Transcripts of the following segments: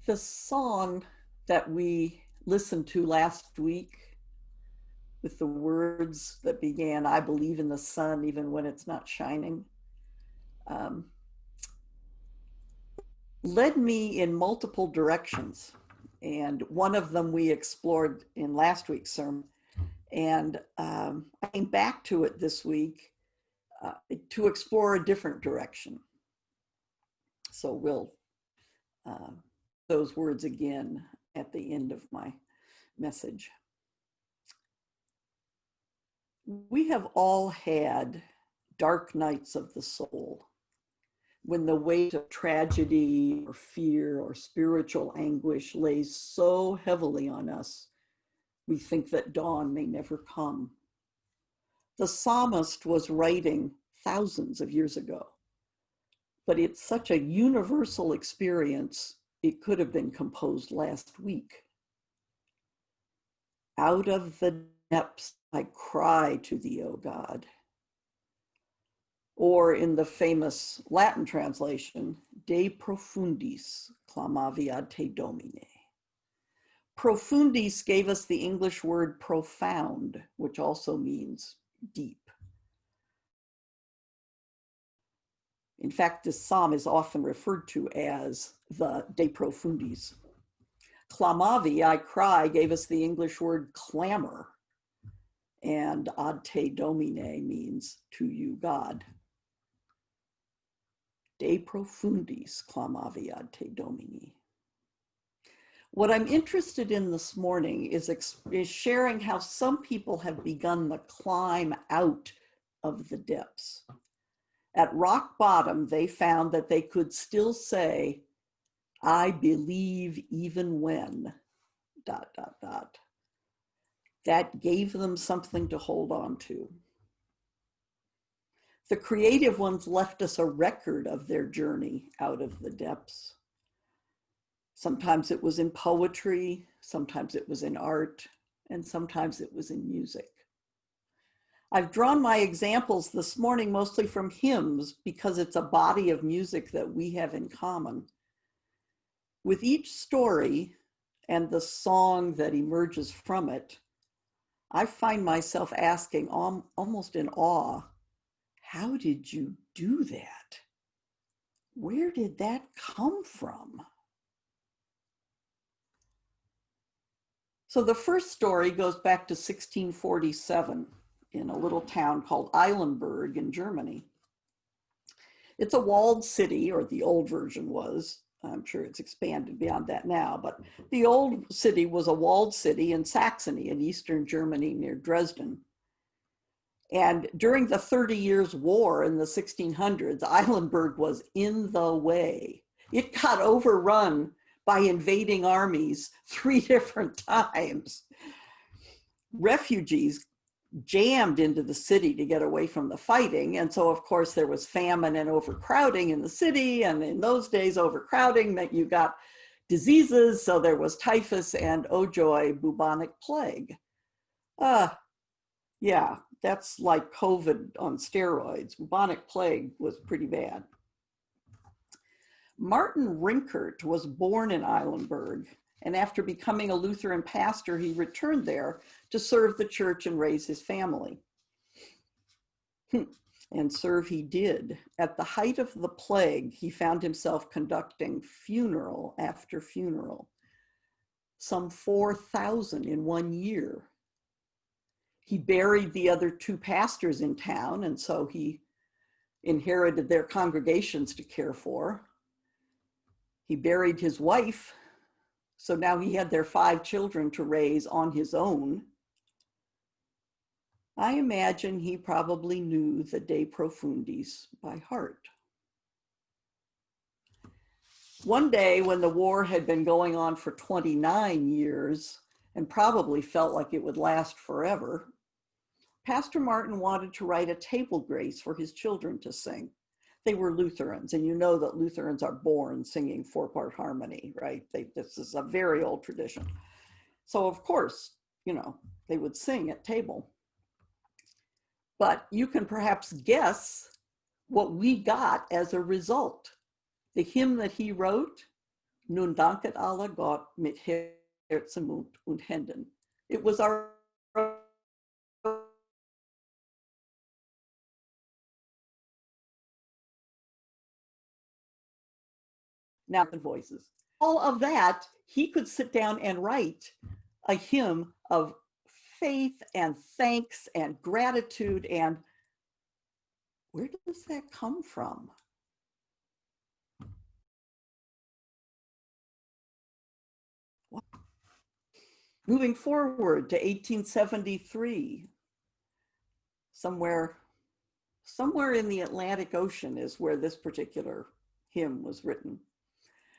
The song that we listened to last week with the words that began, I believe in the sun even when it's not shining, um, led me in multiple directions. And one of them we explored in last week's sermon. And I came back to it this week to explore a different direction. So we'll those words again at the end of my message. We have all had dark nights of the soul when the weight of tragedy or fear or spiritual anguish lays so heavily on us, we think that dawn may never come. The psalmist was writing thousands of years ago, but it's such a universal experience, it could have been composed last week. Out of the depths I cry to thee, O God. Or in the famous Latin translation, De profundis clamavi ad te Domine. Profundis gave us the English word profound, which also means deep. In fact, this psalm is often referred to as the De profundis. Clamavi, I cry, gave us the English word clamor, and ad te Domine means to you, God. De profundis clamavi ad te Domini. What I'm interested in this morning is sharing how some people have begun the climb out of the depths. At rock bottom, they found that they could still say, I believe even when, ... That gave them something to hold on to. The creative ones left us a record of their journey out of the depths. Sometimes it was in poetry, sometimes it was in art, and sometimes it was in music. I've drawn my examples this morning mostly from hymns because it's a body of music that we have in common. With each story and the song that emerges from it, I find myself asking almost in awe, how did you do that? Where did that come from? So the first story goes back to 1647 in a little town called Eilenburg in Germany. It's a walled city, or the old version was. I'm sure it's expanded beyond that now, but the old city was a walled city in Saxony in eastern Germany near Dresden. And during the 30 Years' War in the 1600s, Eilenburg was in the way. It got overrun by invading armies 3 different times. Refugees jammed into the city to get away from the fighting. And so, of course, there was famine and overcrowding in the city. And in those days, overcrowding meant you got diseases. So there was typhus and, oh joy, bubonic plague. Yeah, that's like COVID on steroids. Bubonic plague was pretty bad. Martin Rinkert was born in Eilenburg, and after becoming a Lutheran pastor, he returned there to serve the church and raise his family. And serve he did. At the height of the plague, he found himself conducting funeral after funeral, some 4,000 in 1 year. He buried the other 2 pastors in town, and so he inherited their congregations to care for. He buried his wife, so now he had their 5 children to raise on his own. I imagine he probably knew the De Profundis by heart. One day when the war had been going on for 29 years and probably felt like it would last forever, Pastor Martin wanted to write a table grace for his children to sing. They were Lutherans, and you know that Lutherans are born singing 4-part harmony, right? This is a very old tradition. So of course, they would sing at table. But you can perhaps guess what we got as a result. The hymn that he wrote, Nun danket alle Gott mit Herzen, Mund und Händen. It was our now the voices. All of that, he could sit down and write a hymn of faith and thanks and gratitude. And where does that come from? Moving forward to 1873, somewhere in the Atlantic Ocean is where this particular hymn was written.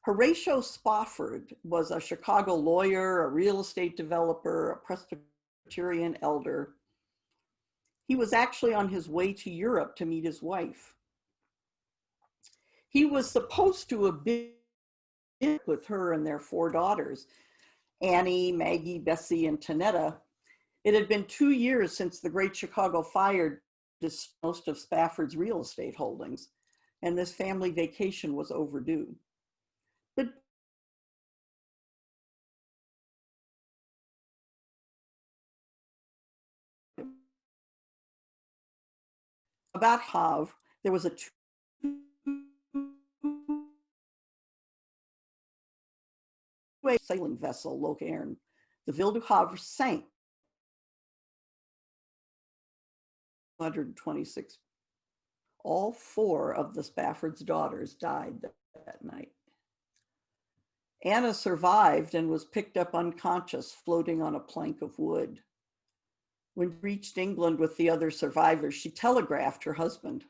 Horatio Spofford was a Chicago lawyer, a real estate developer, a Presbyterian elder. He was actually on his way to Europe to meet his wife. He was supposed to have been with her and their 4 daughters, Annie, Maggie, Bessie, and Tanetta. It had been 2 years since the Great Chicago Fire destroyed most of Spafford's real estate holdings, and this family vacation was overdue. But about Havre, there was a two-way sailing vessel, Locairn. The Ville du Havre sank 126. All 4 of the Spafford's daughters died that night. Anna survived and was picked up unconscious, floating on a plank of wood. When she reached England with the other survivors, she telegraphed her husband,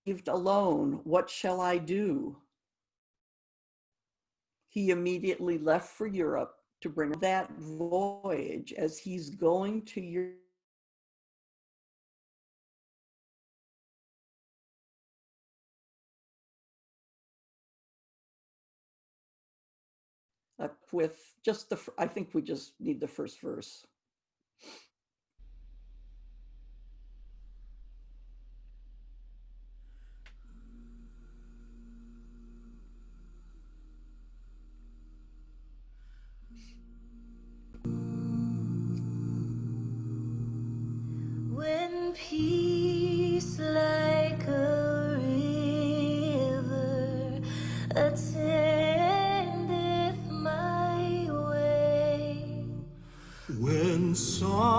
"Left alone, what shall I do?" He immediately left for Europe to bring that voyage. As he's going to Europe, with just I think we just need the first verse. When peace like a river attendeth my way, when sorrows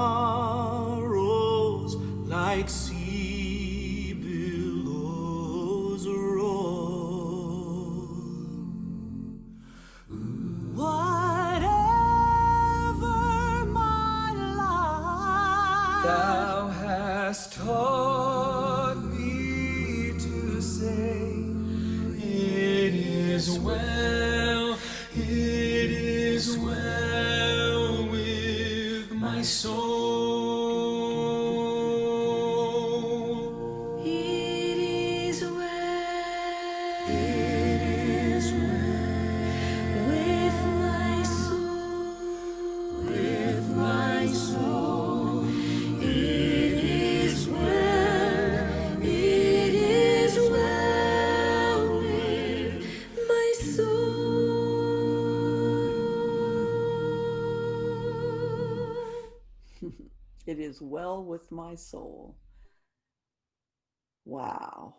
like sea billows roll, whatever my life thou hast taught me to say, it is well with my soul. It is well with my soul, with my soul. It is well with my soul. It is well with my soul. Wow.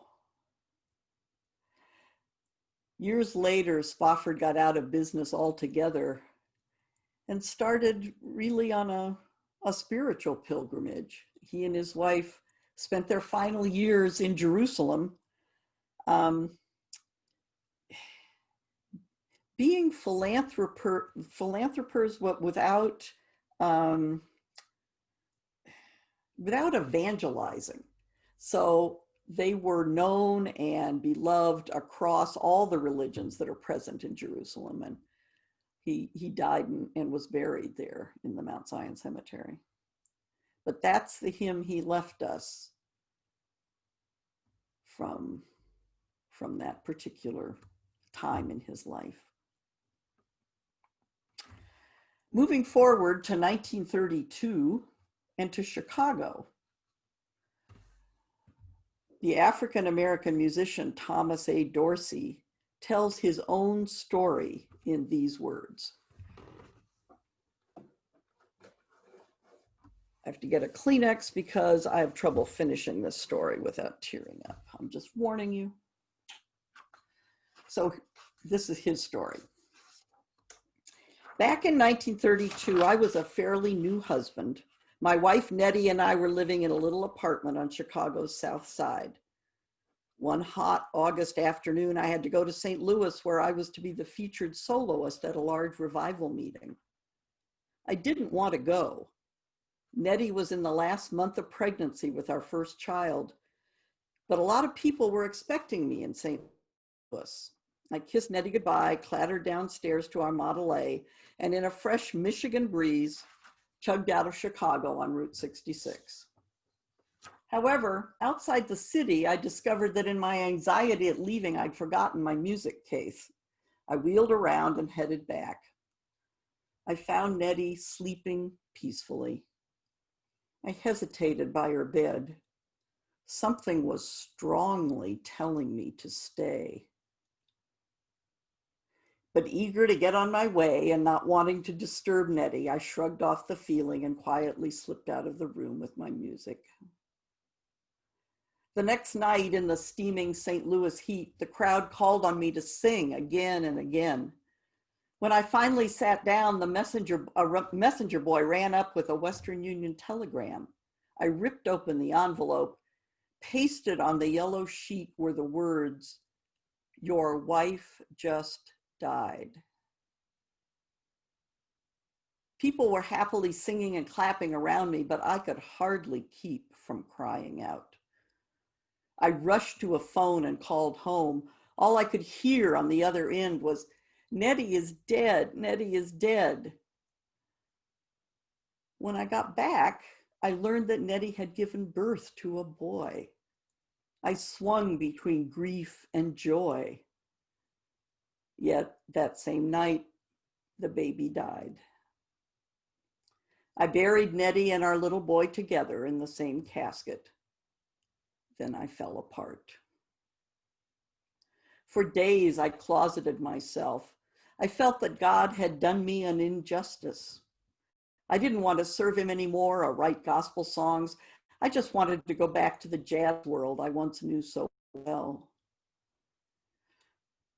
Years later, Spofford got out of business altogether and started really on a spiritual pilgrimage. He and his wife spent their final years in Jerusalem, being philanthropers, without evangelizing. So they were known and beloved across all the religions that are present in Jerusalem. And he died and was buried there in the Mount Zion Cemetery. But that's the hymn he left us from that particular time in his life. Moving forward to 1932 and to Chicago, the African-American musician Thomas A. Dorsey tells his own story in these words. I have to get a Kleenex because I have trouble finishing this story without tearing up. I'm just warning you. So this is his story. Back in 1932, I was a fairly new husband. My wife, Nettie, and I were living in a little apartment on Chicago's South Side. One hot August afternoon, I had to go to St. Louis, where I was to be the featured soloist at a large revival meeting. I didn't want to go. Nettie was in the last month of pregnancy with our first child, but a lot of people were expecting me in St. Louis. I kissed Nettie goodbye, clattered downstairs to our Model A, and in a fresh Michigan breeze, chugged out of Chicago on Route 66. However, outside the city, I discovered that in my anxiety at leaving, I'd forgotten my music case. I wheeled around and headed back. I found Nettie sleeping peacefully. I hesitated by her bed. Something was strongly telling me to stay. But eager to get on my way and not wanting to disturb Nettie, I shrugged off the feeling and quietly slipped out of the room with my music. The next night in the steaming St. Louis heat, the crowd called on me to sing again and again. When I finally sat down, a messenger boy ran up with a Western Union telegram. I ripped open the envelope. Pasted on the yellow sheet were the words, "Your wife just died." People were happily singing and clapping around me, but I could hardly keep from crying out. I rushed to a phone and called home. All I could hear on the other end was, "Nettie is dead, Nettie is dead." When I got back, I learned that Nettie had given birth to a boy. I swung between grief and joy. Yet that same night, the baby died. I buried Nettie and our little boy together in the same casket. Then I fell apart. For days, I closeted myself. I felt that God had done me an injustice. I didn't want to serve him anymore or write gospel songs. I just wanted to go back to the jazz world I once knew so well.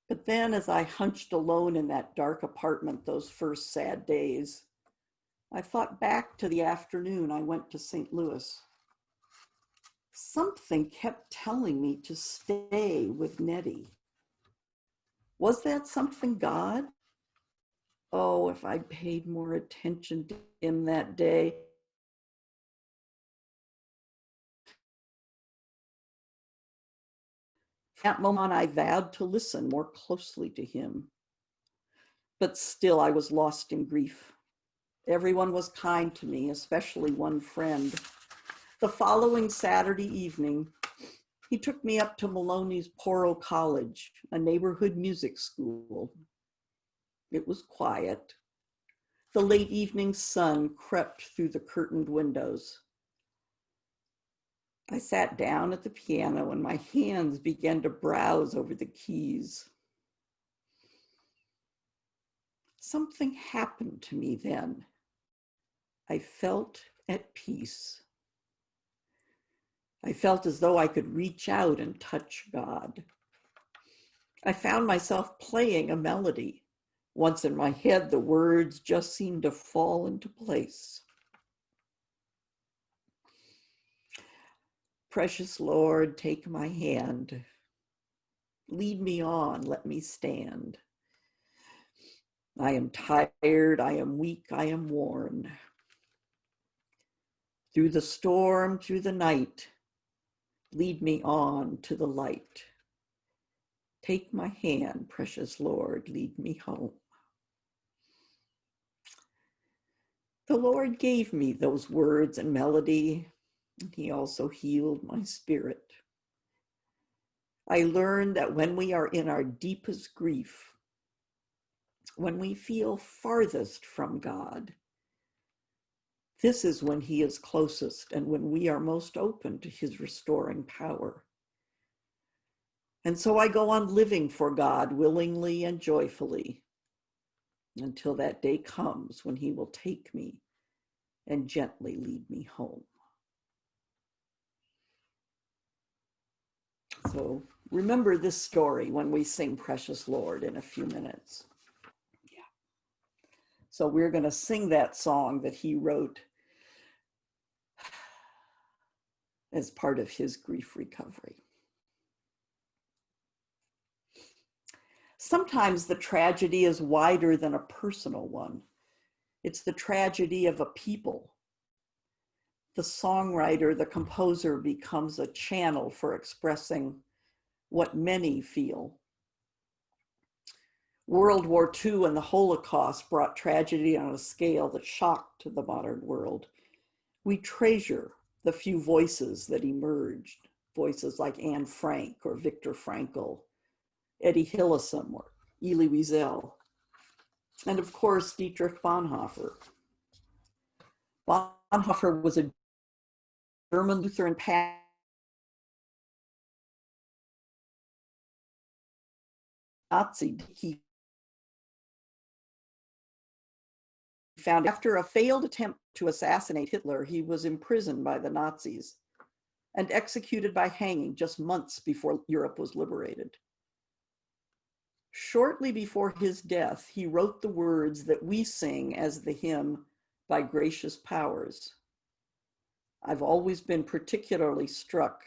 But then, as I hunched alone in that dark apartment those first sad days, I thought back to the afternoon I went to St. Louis. Something kept telling me to stay with Nettie. Was that something God? Oh, if I'd paid more attention to him that day. That moment, I vowed to listen more closely to him. But still, I was lost in grief. Everyone was kind to me, especially one friend. The following Saturday evening, he took me up to Maloney's Poro College, a neighborhood music school. It was quiet. The late evening sun crept through the curtained windows. I sat down at the piano and my hands began to browse over the keys. Something happened to me then. I felt at peace. I felt as though I could reach out and touch God. I found myself playing a melody. Once in my head, the words just seemed to fall into place. Precious Lord, take my hand. Lead me on, let me stand. I am tired, I am weak, I am worn. Through the storm, through the night, lead me on to the light. Take my hand, precious Lord, lead me home. The Lord gave me those words and melody, and he also healed my spirit. I learned that when we are in our deepest grief, when we feel farthest from God, this is when he is closest and when we are most open to his restoring power. And so I go on living for God willingly and joyfully until that day comes when he will take me and gently lead me home. So remember this story when we sing Precious Lord in a few minutes. Yeah. So we're going to sing that song that he wrote as part of his grief recovery. Sometimes the tragedy is wider than a personal one. It's the tragedy of a people. The songwriter, the composer becomes a channel for expressing what many feel. World War II and the Holocaust brought tragedy on a scale that shocked the modern world. We treasure the few voices that emerged, voices like Anne Frank or Viktor Frankl, Eddie Hillesum or Elie Wiesel, and of course, Dietrich Bonhoeffer. Bonhoeffer was a German Lutheran pastor. Nazi. He found after a failed attempt to assassinate Hitler, he was imprisoned by the Nazis and executed by hanging just months before Europe was liberated. Shortly before his death, he wrote the words that we sing as the hymn, "By Gracious Powers." I've always been particularly struck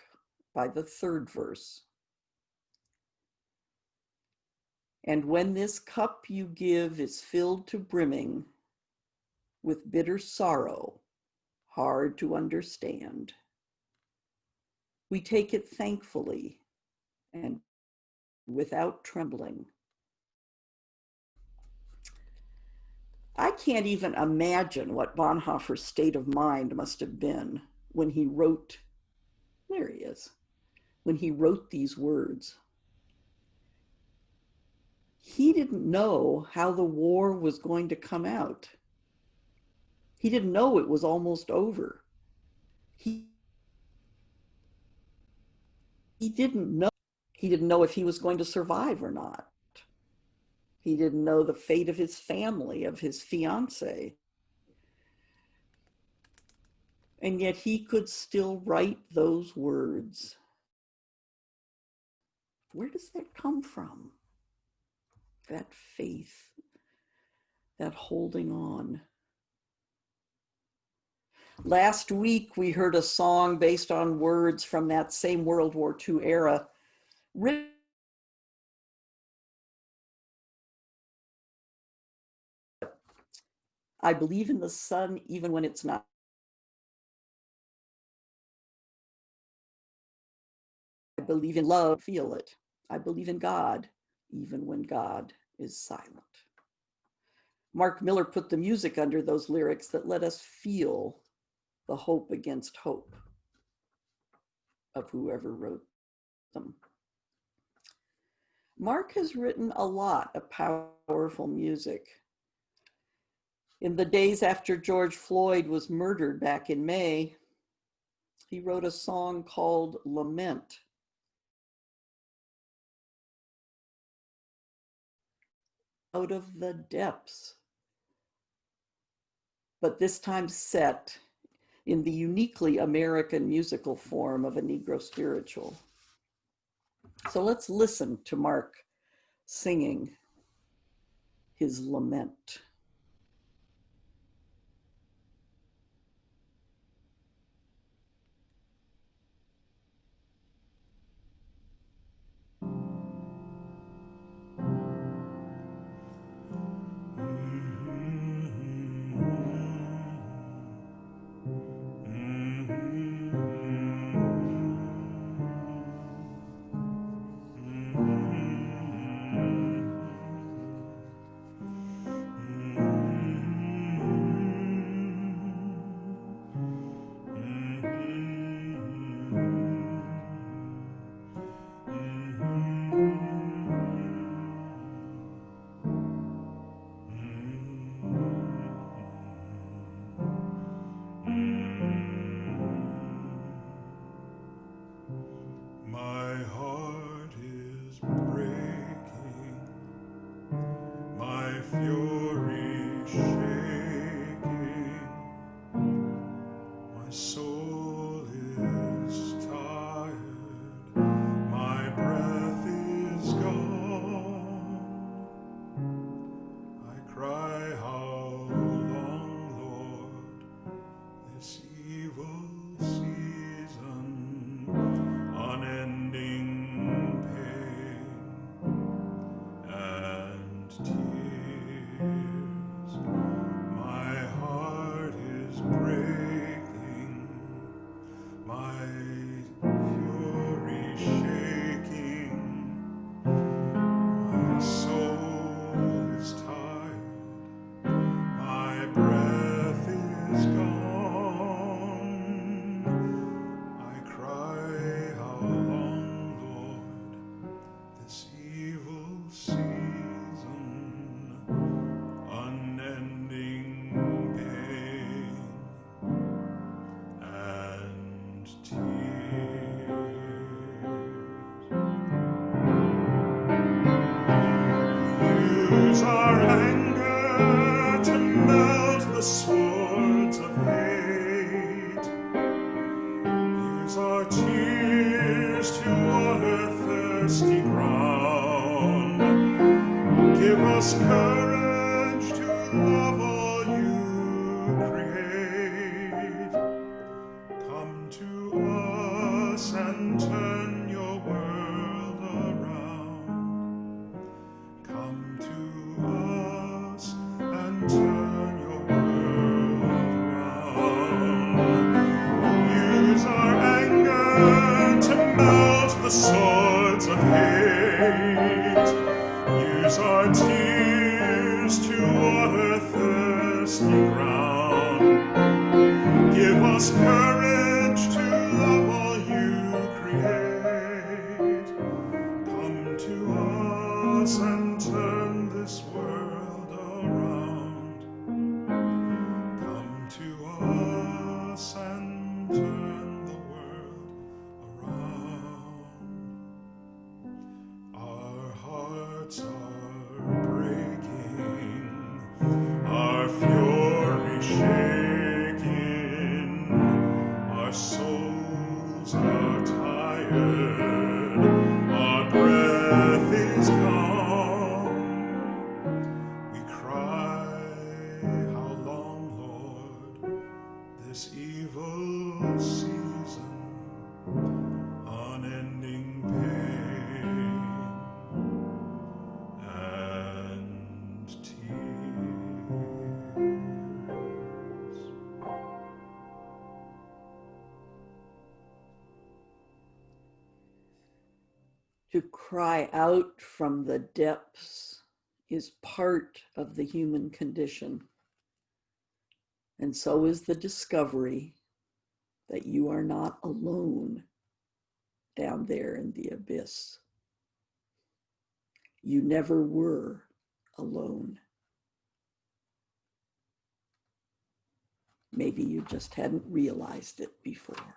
by the third verse. And when this cup you give is filled to brimming with bitter sorrow, hard to understand, we take it thankfully and without trembling. I can't even imagine what Bonhoeffer's state of mind must have been when he wrote, there he is, when he wrote these words. He didn't know how the war was going to come out. He didn't know it was almost over. He didn't know. He didn't know if he was going to survive or not. He didn't know the fate of his family, of his fiance. And yet he could still write those words. Where does that come from? That faith, that holding on. Last week, we heard a song based on words from that same World War II era, written I believe in the sun even when it's not. I believe in love, feel it. I believe in God, even when God is silent. Mark Miller put the music under those lyrics that let us feel the hope against hope of whoever wrote them. Mark has written a lot of powerful music. In the days after George Floyd was murdered back in May, he wrote a song called Lament. Out of the depths, but this time set in the uniquely American musical form of a Negro spiritual. So let's listen to Mark singing his lament. fury shaking, my soul is tired, my breath is gone. I cry, how long, Lord, this evil season, unending pain and tears. My heart is breaking, my fury shaking, my soul is tired, my breath is gone. I cry, how long, Lord, this evil season, unending pain and tears. Use our anger to melt the swords of hate. Use our tears to water thirsty ground. Give us courage to love all you create. Come to us and turn your world around. Come to us and turn your world around. Use our anger to melt the swords of hate. Use our tears to water thirsty ground. Give us courage to love all you create. Come to us and turn this world around. Come to us and turn the world around. Our hearts are breaking, our fury shaking, our souls are tired, our breath is gone. We cry, how long, Lord, this evil season, unending pain and tears. To cry out from the depths is part of the human condition. And so is the discovery that you are not alone down there in the abyss. You never were alone. Maybe you just hadn't realized it before.